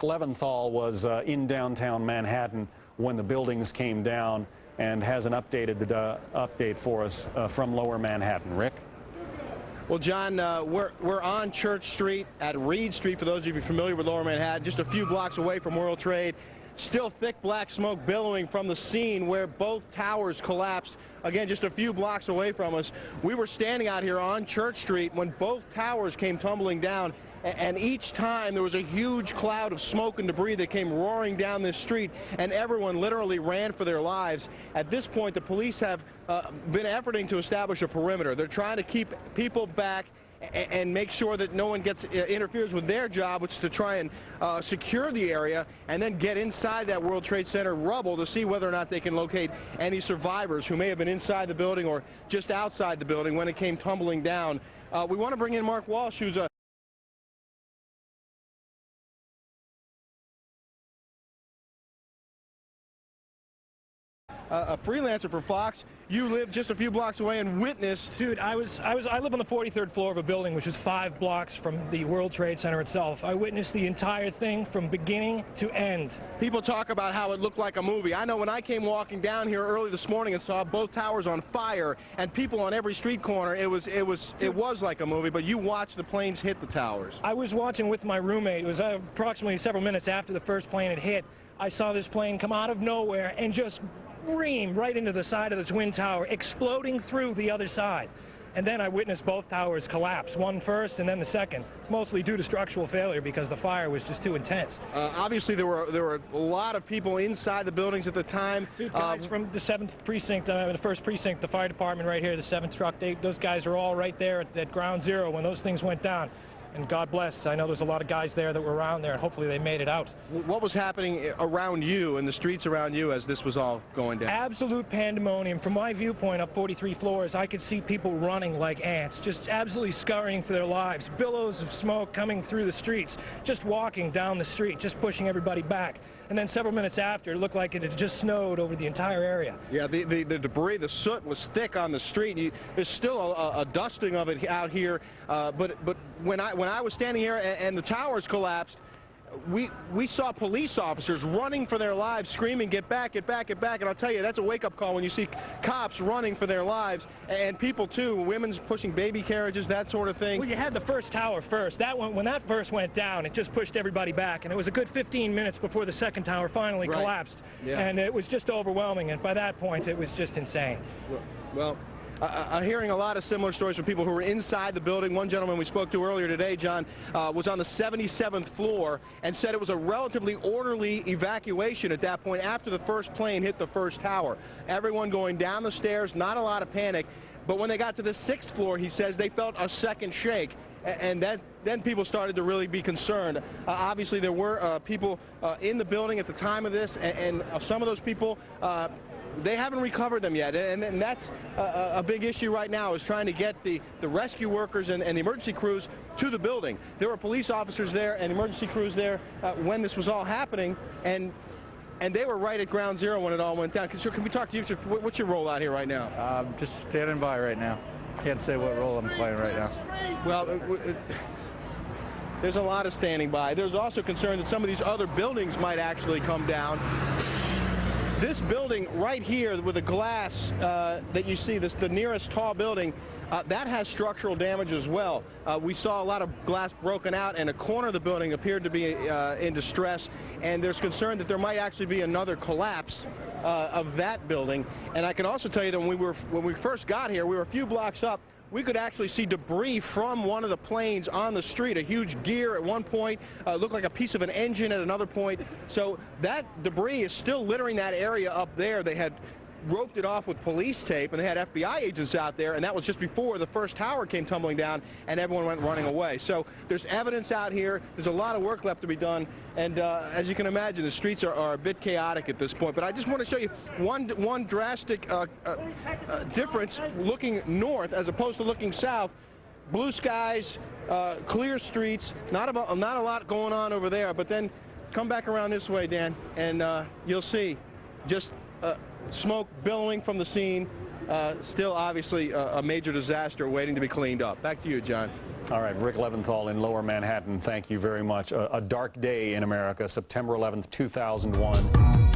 Rick Leventhal was in downtown Manhattan when the buildings came down and has an update for us from Lower Manhattan. Rick? Well, John, we're on Church Street at Reed Street, for those of you familiar with Lower Manhattan, just a few blocks away from World Trade. Still thick black smoke billowing from the scene where both towers collapsed. Again, just a few blocks away from us. We were standing out here on Church Street when both towers came tumbling down, and each time there was a huge cloud of smoke and debris that came roaring down this street, and everyone literally ran for their lives. At this point, the police have been efforting to establish a perimeter. They're trying to keep people back and make sure that no one interferes with their job, which is to try and secure the area and then get inside that World Trade Center rubble to see whether or not they can locate any survivors who may have been inside the building or just outside the building when it came tumbling down. We want to bring in Mark Walsh, who's a freelancer for Fox. You live just a few blocks away and witnessed. Dude, I live on the 43rd floor of a building which is 5 blocks from the World Trade Center itself. I witnessed the entire thing from beginning to end. People talk about how it looked like a movie. I know when I came walking down here early this morning and saw both towers on fire and people on every street corner, it was like a movie, but you watched the planes hit the towers. I was watching with my roommate. It was approximately several minutes after the first plane had hit. I saw this plane come out of nowhere and just ream right into the side of the Twin Tower, exploding through the other side. And then I witnessed both towers collapse, one first and then the second, mostly due to structural failure because the fire was just too intense. Obviously, there were a lot of people inside the buildings at the time. Two guys from the 7th precinct, the 1st precinct, the fire department right here, the 7th truck, those guys are all right there at ground zero when those things went down. And God bless, I know there's a lot of guys there that were around there, and hopefully they made it out. What was happening around you, in the streets around you, as this was all going down? Absolute pandemonium. From my viewpoint up 43 floors, I could see people running like ants, just absolutely scurrying for their lives. Billows of smoke coming through the streets, just walking down the street, just pushing everybody back. And then several minutes after, it looked like it had just snowed over the entire area. Yeah, the debris, the soot was thick on the street. There's still a dusting of it out here. But when I was standing here and the towers collapsed, we saw police officers running for their lives, screaming, "Get back, get back, get back!" And I'll tell you, that's a wake-up call when you see cops running for their lives, and people too, women's pushing baby carriages, that sort of thing. Well, you had the first tower first. That one, when that first went down, it just pushed everybody back, and it was a good 15 minutes before the second tower finally collapsed. Yeah. And it was just overwhelming, and by that point, it was just insane. Well, I'm hearing a lot of similar stories from people who were inside the building. One gentleman we spoke to earlier today, John, was on the 77th floor and said it was a relatively orderly evacuation at that point after the first plane hit the first tower. Everyone going down the stairs, not a lot of panic. But when they got to the 6th floor, he says they felt a second shake. And then people started to really be concerned. Obviously, there were people in the building at the time of this, and some of those people, they haven't recovered them yet, and that's a big issue right now, is trying to get the rescue workers and the emergency crews to the building. There were police officers there and emergency crews there when this was all happening, and they were right at ground zero when it all went down. So can we talk to you? What's your role out here right now? I'm just standing by right now. Can't say what role I'm playing right now. Well, there's a lot of standing by. There's also concern that some of these other buildings might actually come down. This building right here with the glass that you see, the nearest tall building, that has structural damage as well. We saw a lot of glass broken out, and a corner of the building appeared to be in distress, and there's concern that there might actually be another collapse of that building. And I can also tell you that when we first got here, we were a few blocks up. We could actually see debris from one of the planes on the street, a huge gear at one point, looked like a piece of an engine at another point. So that debris is still littering that area up there. They had roped it off with police tape, and they had FBI agents out there, and that was just before the first tower came tumbling down and everyone went running away. So there's evidence out here. There's a lot of work left to be done, and as you can imagine, the streets are a bit chaotic at this point. But I just want to show you one drastic difference looking north as opposed to looking south. Blue skies, clear streets, not a lot going on over there, but then come back around this way, Dan, and you'll see just smoke billowing from the scene. Still obviously a major disaster waiting to be cleaned up. Back to you, John. All right, Rick Leventhal in Lower Manhattan, thank you very much. A dark day in America, September 11th, 2001.